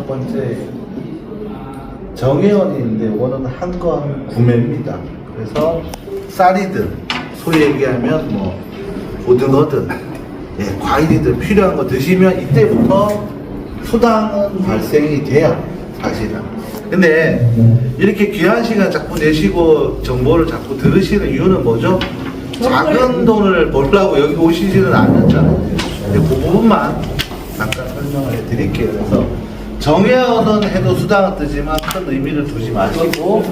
첫 번째 정혜원인데 이거는 한 건 구매입니다. 그래서 쌀이든 소위 얘기하면 뭐 고등어든 과일이든 필요한 거 드시면 이때부터 수당은 발생이 돼요, 사실은. 근데 이렇게 귀한 시간 자꾸 내시고 정보를 자꾸 들으시는 이유는 뭐죠? 작은 돈을 벌려고 여기 오시지는 않았잖아요. 근데 그 부분만 잠깐 설명을 해드릴게요. 그래서 정혜원은 해도 수당은 뜨지만 큰 의미를 두지 마시고,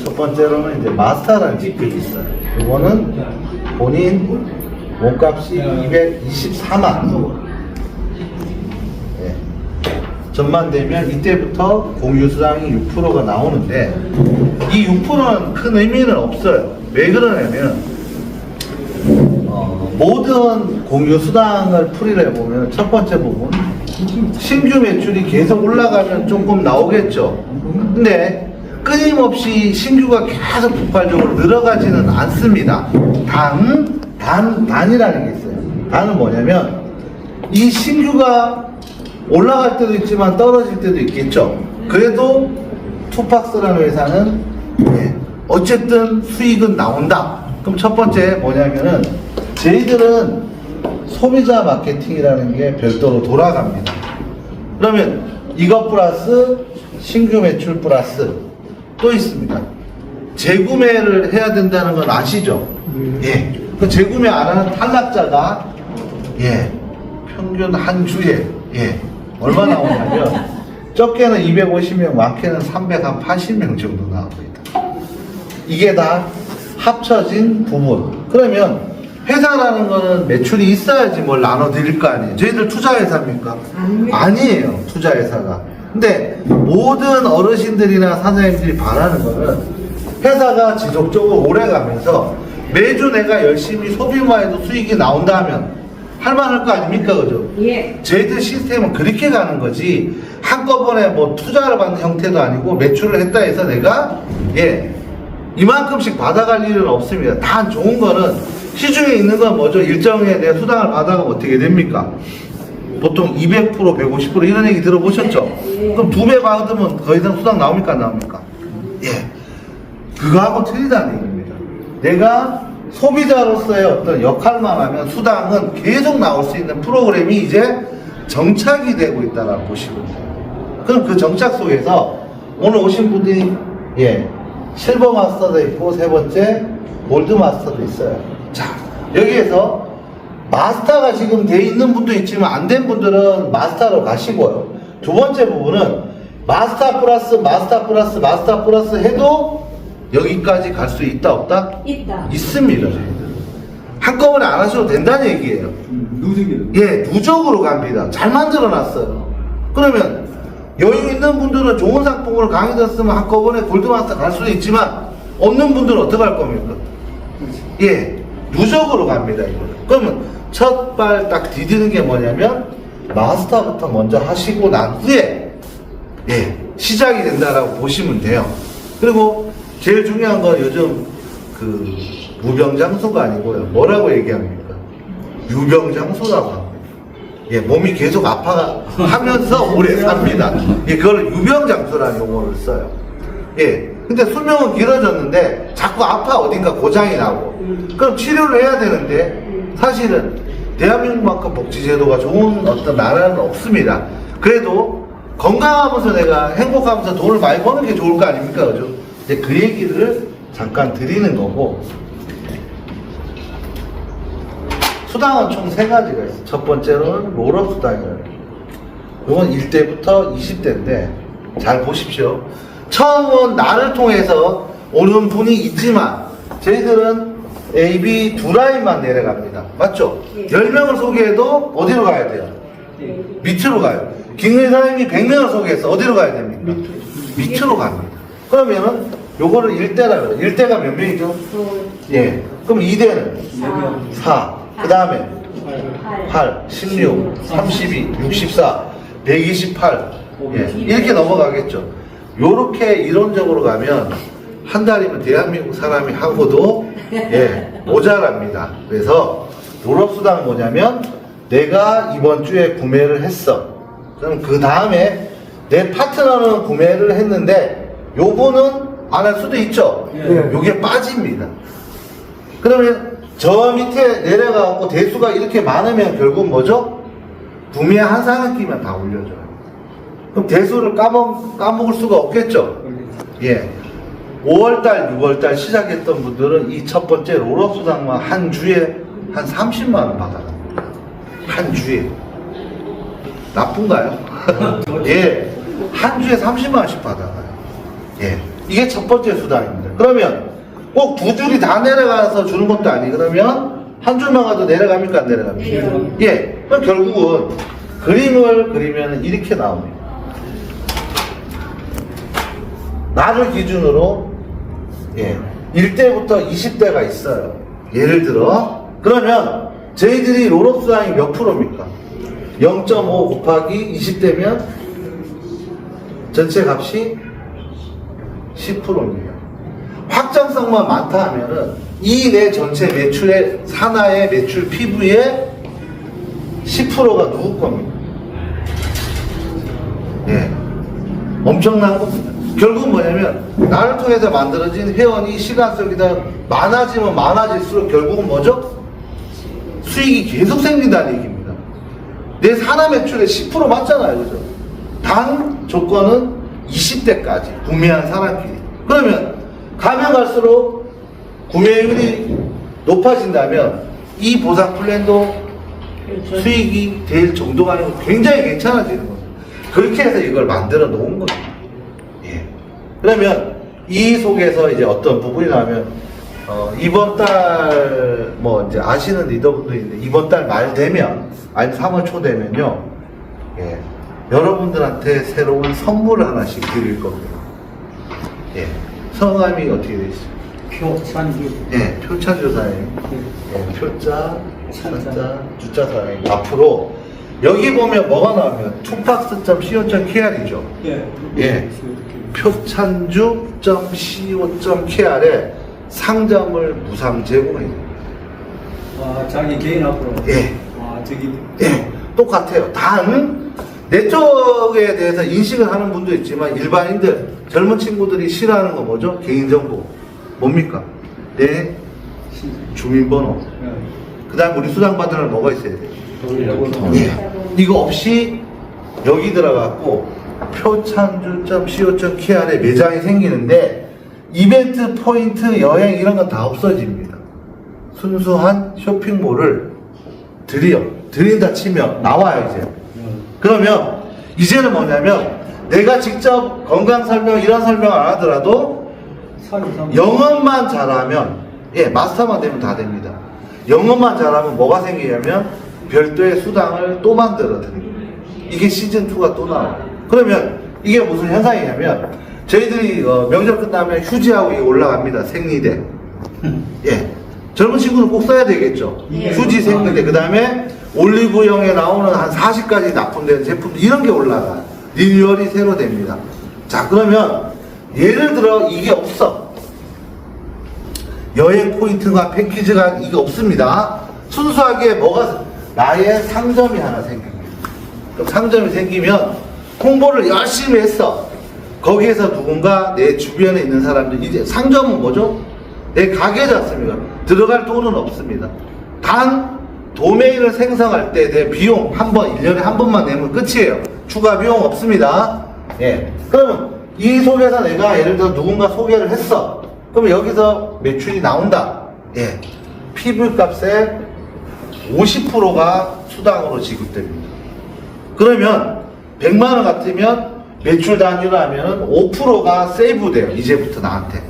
첫 번째로는 이제 마스터라는 직급이 있어요. 이거는 본인 몸값이 224만. 전만되면 이때부터 공유수당이 6%가 나오는데, 이 6%는 큰 의미는 없어요. 왜 그러냐면 모든 공유수당을 풀이를 해보면 첫 번째 부분, 신규 매출이 계속 올라가면 조금 나오겠죠. 근데 끊임없이 신규가 계속 폭발적으로 늘어가지는 않습니다. 단이라는 게 있어요. 단은 뭐냐면 이 신규가 올라갈 때도 있지만 떨어질 때도 있겠죠. 그래도 투팍스라는 회사는 어쨌든 수익은 나온다. 그럼 첫 번째 뭐냐면은 저희들은 소비자 마케팅이라는 게 별도로 돌아갑니다. 그러면 이것 플러스 신규 매출 플러스 또 있습니다. 재구매를 해야 된다는 건 아시죠? 그 재구매 안 하는 탈락자가 평균 한 주에 얼마 나오냐면 적게는 250명, 많게는 380명 정도 나오고 있다. 이게 다 합쳐진 부분. 그러면 회사라는 거는 매출이 있어야지 뭘 나눠드릴 거 아니에요. 저희들 투자회사입니까? 아니에요, 투자회사가. 근데 모든 어르신들이나 사장님들이 바라는 거는 회사가 지속적으로 오래 가면서 매주 내가 열심히 소비만 해도 수익이 나온다면 할만할 거 아닙니까? 그죠? 저희들 시스템은 그렇게 가는 거지, 한꺼번에 뭐 투자를 받는 형태도 아니고 매출을 했다 해서 내가 이만큼씩 받아갈 일은 없습니다. 단 좋은 거는 시중에 있는 건 뭐죠? 일정에 내가 수당을 받아가면 어떻게 됩니까? 보통 200%, 150% 이런 얘기 들어보셨죠? 그럼 2배 받으면 더 이상 수당 나옵니까? 안 나옵니까? 그거하고 틀리다는 얘기입니다. 내가 소비자로서의 어떤 역할만 하면 수당은 계속 나올 수 있는 프로그램이 이제 정착이 되고 있다고 보시면 돼요. 그럼 그 정착 속에서 오늘 오신 분들이 실버 마스터도 있고, 세 번째 골드 마스터도 있어요. 자, 여기에서 마스터가 지금 돼 있는 분도 있지만 안 된 분들은 마스터로 가시고요. 두 번째 부분은 마스터 플러스 마스터 플러스 마스터 플러스 해도 여기까지 갈 수 있다 없다? 있다. 있습니다. 저희들 한꺼번에 안 하셔도 된다는 얘기예요. 누적으로 갑니다. 잘 만들어 놨어요. 그러면 여유 있는 분들은 좋은 상품을 강의 들었으면 한꺼번에 골드마스터 갈 수도 있지만, 없는 분들은 어떻게 할 겁니까? 누적으로 갑니다. 이거는. 그러면 첫 발 딱 디디는 게 뭐냐면 마스터부터 먼저 하시고 난 후에 시작이 된다라고 보시면 돼요. 그리고 제일 중요한 건 요즘 그 무병장수가 아니고요, 뭐라고 얘기합니까? 유병장수라고 합니다. 몸이 계속 아파하면서 오래 삽니다. 그걸 유병장수라는 용어를 써요. 근데 수명은 길어졌는데 자꾸 아파, 어딘가 고장이 나고. 그럼 치료를 해야 되는데 사실은 대한민국만큼 복지제도가 좋은 어떤 나라는 없습니다. 그래도 건강하면서 내가 행복하면서 돈을 많이 버는 게 좋을 거 아닙니까? 그죠? 이제 그 얘기를 잠깐 드리는 거고, 수당은 총 3가지가 있어요. 첫 번째로는 롤업 수당이에요. 이건 1대부터 20대인데 잘 보십시오. 처음은 나를 통해서 오는 분이 있지만 저희들은 A, B 두 라인만 내려갑니다. 맞죠? 10명을 소개해도 어디로 가야 돼요? 밑으로 가요. 김회사님이 100명을 소개해서 어디로 가야 됩니까? 밑으로 갑니다. 그러면은 요거를 1대라 그래요. 1대가 몇 명이죠? 그럼 2대는 4. 그 다음에 8, 16, 32, 64, 128 이렇게 넘어가겠죠. 요렇게 이론적으로 가면 한 달이면 대한민국 사람이 하고도 모자랍니다. 그래서 롤업수당은 뭐냐면 내가 이번 주에 구매를 했어. 그럼 그 다음에 내 파트너는 구매를 했는데 요분은 안 할 수도 있죠. 요게 빠집니다. 그러면 저 밑에 내려가고 대수가 이렇게 많으면 결국 뭐죠? 구매 한 사람 끼면 다 올려줘요. 그럼 대수를 까먹을 수가 없겠죠. 예. 5월달, 6월달 시작했던 분들은 이 첫 번째 롤업 수당만 한 주에 한 30만원 받아갑니다. 한 주에. 나쁜가요? 예. 한 주에 30만원씩 받아가요. 예. 이게 첫 번째 수당입니다. 그러면 꼭 두 줄이 다 내려가서 주는 것도 아니고, 그러면 한 줄만 가도 내려갑니까? 안 내려갑니까? 예. 그럼 결국은 그림을 그리면 이렇게 나옵니다. 나를 기준으로, 예. 1대부터 20대가 있어요. 예를 들어. 그러면 저희들이 롤업 수당이 몇 프로입니까? 0.5 곱하기 20대면 전체 값이 10%입니다. 확장성만 많다 하면은 이 내 전체 매출의 산하의 매출 피부의 10%가 누구 겁니까? 예. 엄청난 겁니다. 결국은 뭐냐면 나를 통해서 만들어진 회원이 시간 속에다 많아지면 많아질수록 결국은 뭐죠? 수익이 계속 생긴다는 얘기입니다. 내 산하 매출의 10% 맞잖아요. 그죠? 단 조건은 20대까지 구매한 사람끼리. 그러면 가면 갈수록 구매율이 높아진다면 이 보상 플랜도 수익이 될 정도가 아니고 굉장히 괜찮아지는 겁니다. 그렇게 해서 이걸 만들어 놓은 겁니다. 예. 그러면 이 속에서 이제 어떤 부분이 나면 이번 달 뭐 이제 아시는 리더분도 있는데 이번 달 말 되면 아니면 3월 초 되면요, 예, 여러분들한테 새로운 선물을 하나씩 드릴 겁니다. 예. 성함이 어떻게 되시죠? 표찬주. 예, 표찬주 사장님. 예, 표자, 찬자, 주자 사장님. 앞으로 여기 보면 뭐가 나오면 투팍스.co.kr이죠. 예. 표찬주.co.kr에 상점을 무상 제공해요. 아, 자기 개인 앞으로. 예. 아, 저기. 예, 똑같아요. 단, 내 쪽에 대해서 인식을 하는 분도 있지만 일반인들, 젊은 친구들이 싫어하는 거 뭐죠? 개인정보. 뭡니까? 내 주민번호. 그 다음 우리 수당 받으려면 뭐가 있어야 돼요? 예. 이거 없이 여기 들어갔고 표찬주.co.kr에 매장이 생기는데 이벤트, 포인트, 여행 이런 건 다 없어집니다. 순수한 쇼핑몰을 드린다 치면 나와요 이제. 그러면 이제는 뭐냐면 내가 직접 건강 설명 이런 설명 안 하더라도 영업만 잘하면, 예, 마스터만 되면 다 됩니다. 영업만 잘하면 뭐가 생기냐면 별도의 수당을 또 만들어 드립니다. 이게 시즌2가 또 나와요. 그러면 이게 무슨 현상이냐면 저희들이 명절 끝나면 휴지하고 이게 올라갑니다. 생리대. 예. 젊은 친구는 꼭 써야 되겠죠. 휴지, 생리대. 그 다음에 올리브영에 나오는 한 40가지 납품된 제품들 이런 게 올라가요. 리뉴얼이 새로 됩니다. 자, 그러면 예를 들어 이게 없어. 여행 포인트가 패키지가 이게 없습니다. 순수하게 뭐가 나의 상점이 하나 생깁니다. 그럼 상점이 생기면 홍보를 열심히 했어. 거기에서 누군가 내 주변에 있는 사람들, 이제 상점은 뭐죠? 내 가게지 않습니까? 들어갈 돈은 없습니다. 단 도메인을 생성할 때 내 비용 한 번, 1년에 한 번만 내면 끝이에요. 추가 비용 없습니다. 예. 그러면 이 속에서 내가 예를 들어 누군가 소개를 했어. 그럼 여기서 매출이 나온다. 예. PV 값의 50%가 수당으로 지급됩니다. 그러면 100만원 같으면 매출 단위로 하면 5%가 세이브돼요. 이제부터 나한테.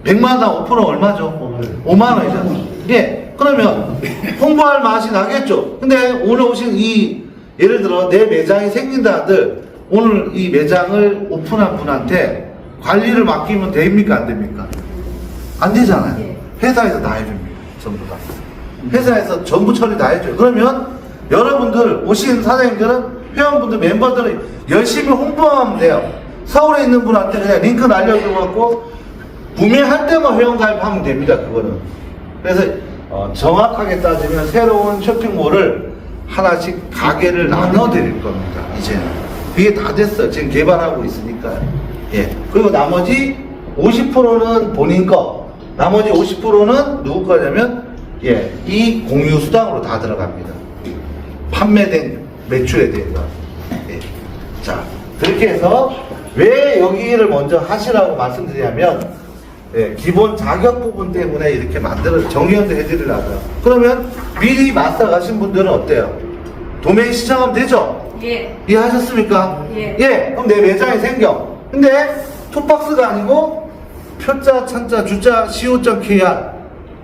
100만원 5% 얼마죠? 5만원이잖아. 예. 그러면 홍보할 맛이 나겠죠. 근데 오늘 오신 이, 예를 들어 내 매장이 생긴다들 오늘 이 매장을 오픈한 분한테 관리를 맡기면 됩니까? 안 됩니까? 안 되잖아요. 회사에서 다 해줍니다. 전부 다. 회사에서 전부 처리 다 해줘요. 그러면 여러분들 오신 사장님들은 회원분들 멤버들은 열심히 홍보하면 돼요. 서울에 있는 분한테 그냥 링크 날려줘갖고 구매할 때만 회원 가입하면 됩니다. 그거는. 그래서 정확하게 따지면 새로운 쇼핑몰을 하나씩 가게를 나눠 드릴 겁니다. 이제는. 그게 다 됐어요. 지금 개발하고 있으니까요. 예. 그리고 나머지 50%는 본인 거, 나머지 50%는 누구 거냐면, 예, 이 공유 수당으로 다 들어갑니다. 판매된 매출에 대한 거. 예. 자, 그렇게 해서 왜 여기를 먼저 하시라고 말씀드리냐면, 예, 기본 자격 부분 때문에 이렇게 정리연도 해드리려고요. 그러면 미리 마스터 가신 분들은 어때요? 도메인 신청하면 되죠? 예. 이해하셨습니까? 예. 예, 그럼 내 매장이 생겨. 근데 투박스가 아니고 표자, 찬자, 주자, co.kr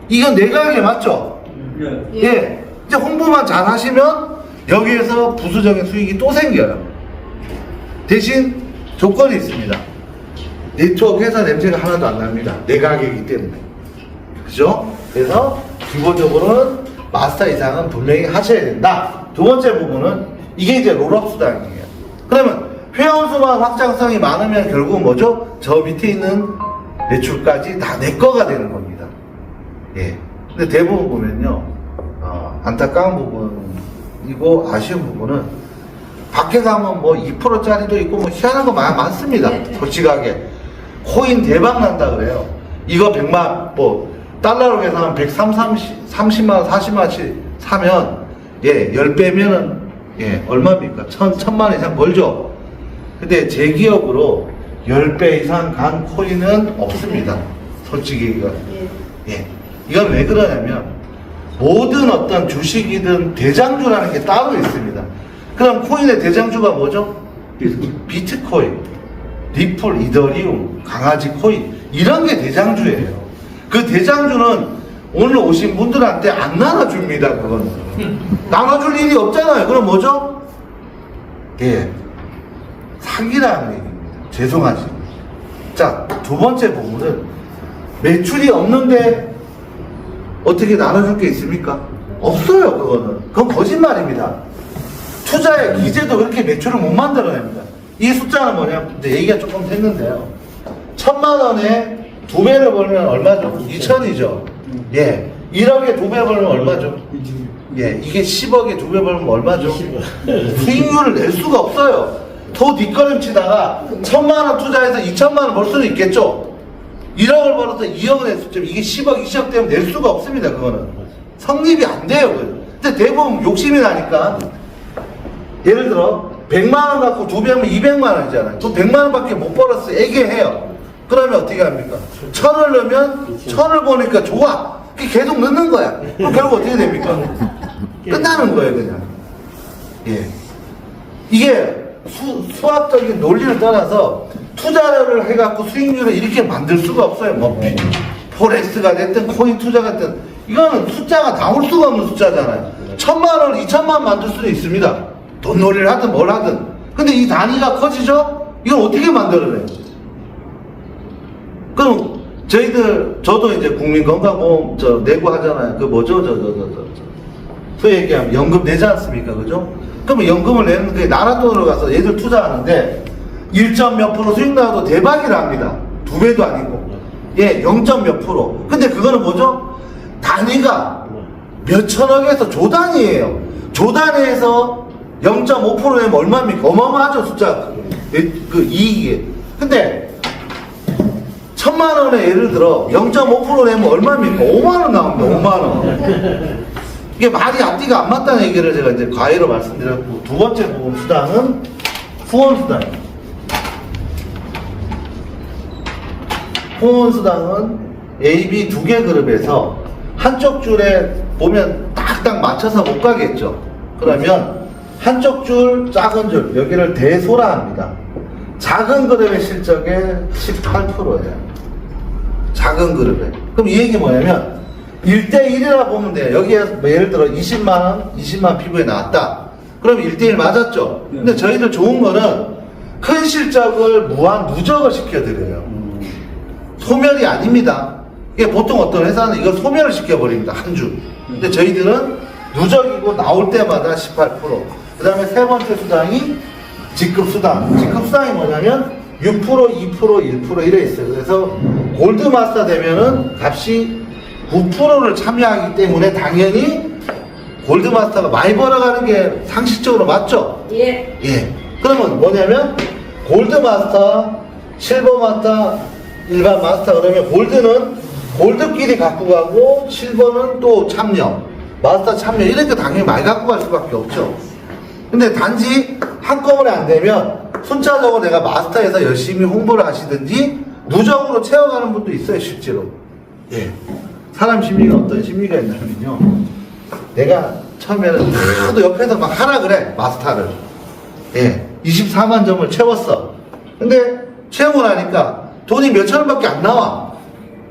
이건 내 가게 맞죠? 예. 예. 이제 홍보만 잘 하시면 여기에서 부수적인 수익이 또 생겨요. 대신 조건이 있습니다. 네트워크 회사 냄새가 하나도 안 납니다. 내 가게이기 때문에. 그죠? 그래서 기본적으로는 마스터 이상은 분명히 하셔야 된다. 두 번째 부분은 이게 이제 롤업 수당이에요. 그러면 회원수만 확장성이 많으면 결국은 뭐죠? 저 밑에 있는 매출까지 다 내 거가 되는 겁니다. 예. 근데 대부분 보면요, 안타까운 부분이고 아쉬운 부분은 밖에 가면 뭐 2%짜리도 있고 뭐 희한한 거 많습니다. 솔직하게. 코인 대박 난다 그래요. 이거 100만, 뭐, 달러로 계산하면 130만, 40만원씩 사면, 예, 10배면은, 예, 얼마입니까? 1000만 이상 벌죠? 근데 제 기억으로 10배 이상 간 코인은 없습니다. 솔직히 이건. 예. 이건 왜 그러냐면, 모든 어떤 주식이든 대장주라는 게 따로 있습니다. 그럼 코인의 대장주가 뭐죠? 비트코인. 리플, 이더리움, 강아지 코인 이런 게 대장주예요. 그 대장주는 오늘 오신 분들한테 안 나눠줍니다. 그거는 나눠줄 일이 없잖아요. 그럼 뭐죠? 예, 사기라는 얘기입니다. 죄송하지만. 자, 두 번째 부분은 매출이 없는데 어떻게 나눠줄 게 있습니까? 없어요. 그건 거짓말입니다. 투자의 기재도 그렇게 매출을 못 만들어냅니다. 이 숫자는 뭐냐? 이제 얘기가 조금 됐는데요. 1000만원에 2배를 벌면 얼마죠? 2000이죠. 예. 1억에 2배 벌면 얼마죠? 예. 이게 10억에 2배 벌면 얼마죠? 수익률을 낼 수가 없어요. 더 뒷걸음 치다가 1000만원 투자해서 2000만원 벌 수는 있겠죠? 1억을 벌어서 2억을 냈을 때 이게 10억, 20억 되면 낼 수가 없습니다. 그거는. 성립이 안 돼요. 근데 대부분 욕심이 나니까 예를 들어 100만원 갖고 2배하면 200만원이잖아요. 그 100만원밖에 못 벌었어. 애게해요. 그러면 어떻게 합니까? 1000을 넣으면 1000을 보니까 좋아. 그게 계속 넣는 거야. 그럼 결국 어떻게 됩니까? 끝나는 거예요, 그냥. 예. 이게 수학적인 논리를 떠나서 투자를 해갖고 수익률을 이렇게 만들 수가 없어요. 뭐, 포렉스가 됐든 코인 투자가 됐든 이거는 숫자가 나올 수가 없는 숫자잖아요. 1000만원, 2000만원 만들 수도 있습니다. 돈놀이를 하든 뭘 하든. 근데 이 단위가 커지죠? 이걸 어떻게 만들어내요? 그럼 저도 이제 국민건강보험 내고 하잖아요. 그 뭐죠? 소위 얘기하면 연금 내지 않습니까? 그죠? 그러면 연금을 내는 게 나라 돈으로 가서 얘들 투자하는데 1점 몇 프로 수익 나와도 대박이랍니다. 2배도 아니고. 예, 0점 몇 프로. 근데 그거는 뭐죠? 단위가 몇 천억에서 조 단위예요. 조 단위에서 0.5% 내면 얼마입니까? 어마어마하죠, 숫자. 그 이익이. 근데 1000만원에 예를 들어 0.5% 내면 얼마입니까? 5만원 나옵니다. 5만원. 이게 말이 앞뒤가 안 맞다는 얘기를 제가 이제 과외로 말씀드렸고, 두 번째 부분 수당은 후원 수당입니다. 후원 수당은 A, B 두 개 그룹에서 한쪽 줄에 보면 딱딱 맞춰서 못 가겠죠. 그러면 한쪽 줄, 작은 줄, 여기를 대소라 합니다. 작은 그룹의 실적의 18%예요. 작은 그룹에. 그럼 이 얘기 뭐냐면 1대1이라 보면 돼요. 여기에 뭐 예를 들어 20만 피부에 나왔다. 그럼 1대1 맞았죠. 근데 저희들 좋은 거는 큰 실적을 무한 누적을 시켜드려요. 소멸이 아닙니다. 이게 보통 어떤 회사는 이걸 소멸을 시켜버립니다. 한 주. 근데 저희들은 누적이고 나올 때마다 18%. 그 다음에 세 번째 수당이 직급수당. 직급수당이 뭐냐면 6%, 2%, 1% 이래 있어요. 그래서 골드마스터 되면은 값이 9%를 참여하기 때문에 당연히 골드마스터가 많이 벌어가는 게 상식적으로 맞죠? 예. 예. 그러면 뭐냐면 골드 마스터, 실버 마스터, 일반 마스터. 그러면 골드는 골드끼리 갖고 가고 실버는 또 참여, 마스터 참여 이렇게 당연히 많이 갖고 갈 수밖에 없죠. 근데 단지 한꺼번에 안 되면 순차적으로 내가 마스터에서 열심히 홍보를 하시든지 누적으로 채워가는 분도 있어요, 실제로. 예. 사람 심리가 어떤 심리가 있냐면요. 내가 처음에는 하도 옆에서 막 하라 그래, 마스터를. 예. 24만 점을 채웠어. 근데 채우고 나니까 돈이 몇천 원밖에 안 나와.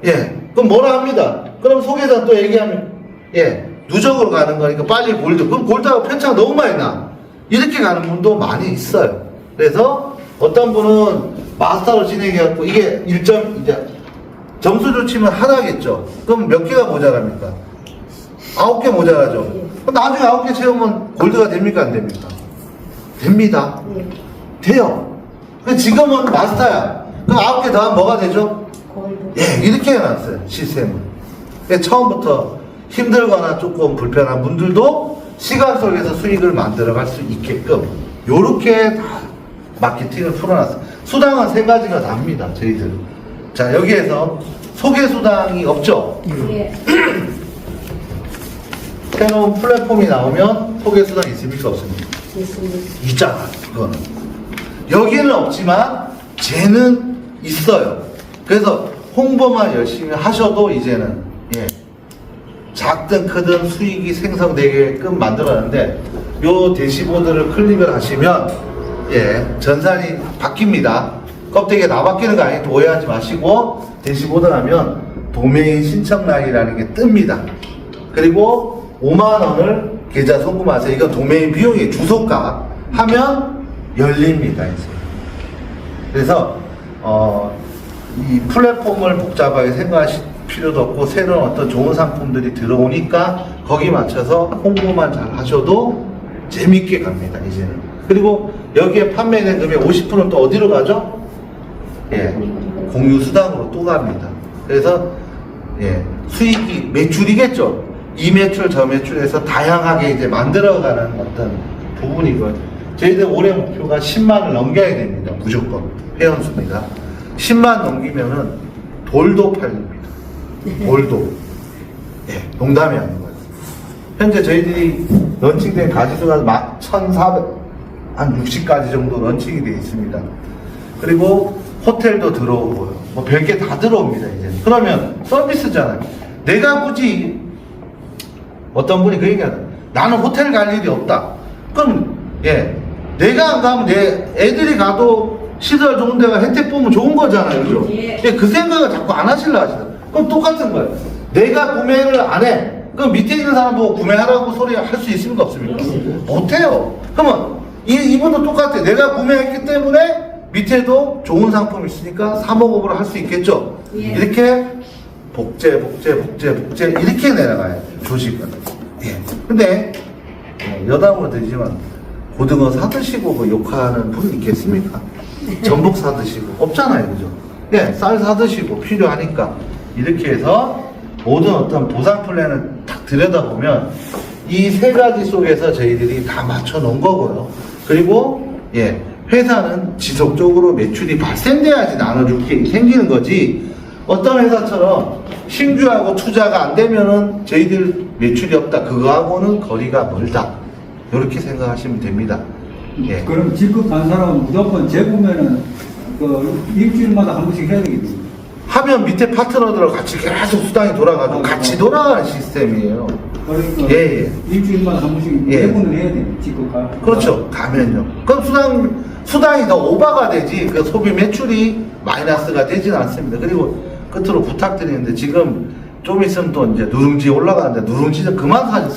예. 그럼 뭐라 합니다. 그럼 속에다 또 얘기하면, 예. 누적으로 가는 거니까 빨리 골드. 그럼 골드하고 편차가 너무 많이 나. 이렇게 가는 분도 많이 있어요. 그래서 어떤 분은 마스터로 진행해갖고 이게 1점, 이제 점수를 치면 하나겠죠. 그럼 몇 개가 모자랍니까? 9개 모자라죠. 그럼 나중에 9개 채우면 골드가 됩니까? 안 됩니까? 됩니다. 네. 돼요. 근데 지금은 마스터야. 그럼 9개 더하면 뭐가 되죠? 골드. 예, 이렇게 해놨어요, 시스템을. 그러니까 처음부터 힘들거나 조금 불편한 분들도 시간 속에서 수익을 만들어갈 수 있게끔 요렇게 다 마케팅을 풀어놨어요. 수당은 3가지가 답니다, 저희들. 자, 여기에서 소개 수당이 없죠? 예. 새로운 플랫폼이 나오면 소개 수당이 있습니까? 없습니까? 있습니다. 있잖아, 그거는. 여기는 없지만 쟤는 있어요. 그래서 홍보만 열심히 하셔도 이제는, 예, 작든 크든 수익이 생성되게끔 만들었는데, 요 대시보드를 클릭을 하시면, 예, 전산이 바뀝니다. 껍데기에 다 바뀌는 거 아니니까 오해하지 마시고, 대시보드 하면 도메인 신청란이라는 게 뜹니다. 그리고 5만원을 계좌 송금하세요. 이건 도메인 비용이 주소가 하면 열립니다, 이제. 그래서, 이 플랫폼을 복잡하게 생각하실 필요도 없고, 새로운 어떤 좋은 상품들이 들어오니까 거기 맞춰서 홍보만 잘 하셔도 재밌게 갑니다, 이제는. 그리고 여기에 판매된 금액 50%는 또 어디로 가죠? 예, 공유 수당으로 또 갑니다. 그래서, 예, 수익이 매출이겠죠. 이 매출, 저 매출에서 다양하게 이제 만들어가는 어떤 부분이거든요. 저희들 올해 목표가 10만을 넘겨야 됩니다. 무조건. 회원수입니다. 10만 넘기면은 돌도 팔립니다. 돌도. 예, 농담이 아닌 거예요. 현재 저희들이 런칭된 가지수가 1,460가지 정도 런칭이 되어 있습니다. 그리고 호텔도 들어오고요. 뭐 별게 다 들어옵니다, 이제. 그러면 서비스잖아요. 내가 굳이 어떤 분이 그 얘기하다. 나는 호텔 갈 일이 없다. 그럼, 예, 내가 안 가면 내 애들이 가도 시설 좋은 데가 혜택 보면 좋은 거잖아요. 그죠? 예. 그 생각을 자꾸 안 하시려 하시다. 그럼 똑같은 거예요. 내가 구매를 안 해. 그럼 밑에 있는 사람 보고 구매하라고 소리 할 수 있습니까? 없습니까? 못해요. 그러면 이분도 똑같아요. 내가 구매했기 때문에 밑에도 좋은 상품이 있으니까 사먹업을 할 수 있겠죠? 예. 이렇게 복제 이렇게 내려가요. 조직은. 예. 근데 여담으로 드리지만 고등어 사드시고 뭐 욕하는 분 있겠습니까? 전복 사드시고 없잖아요, 그죠? 예, 쌀 사드시고 필요하니까 이렇게 해서 모든 어떤 보상 플랜을 딱 들여다보면 이 3가지 속에서 저희들이 다 맞춰 놓은 거고요. 그리고 예, 회사는 지속적으로 매출이 발생돼야지 나눠줄게 생기는 거지. 어떤 회사처럼 신규하고 투자가 안 되면은 저희들 매출이 없다. 그거하고는 거리가 멀다. 이렇게 생각하시면 됩니다. 예. 그럼 지급한 사람은 무조건 재구매는 그 일주일마다 한 번씩 해야 되겠죠. 하면 밑에 파트너들하고 같이 계속 수당이 돌아가지고 같이 돌아가는 시스템이에요. 그러니까 예, 예. 일주일마다 한 번씩 예. 재구는 해야 돼요. 지급가. 그렇죠. 가면요. 그럼 수당이 더 오버가 되지, 그 소비 매출이 마이너스가 되지는 않습니다. 그리고 끝으로 부탁드리는데 지금 좀 있으면 또 이제 누룽지 올라가는데 누룽지 좀 그만 사셨으면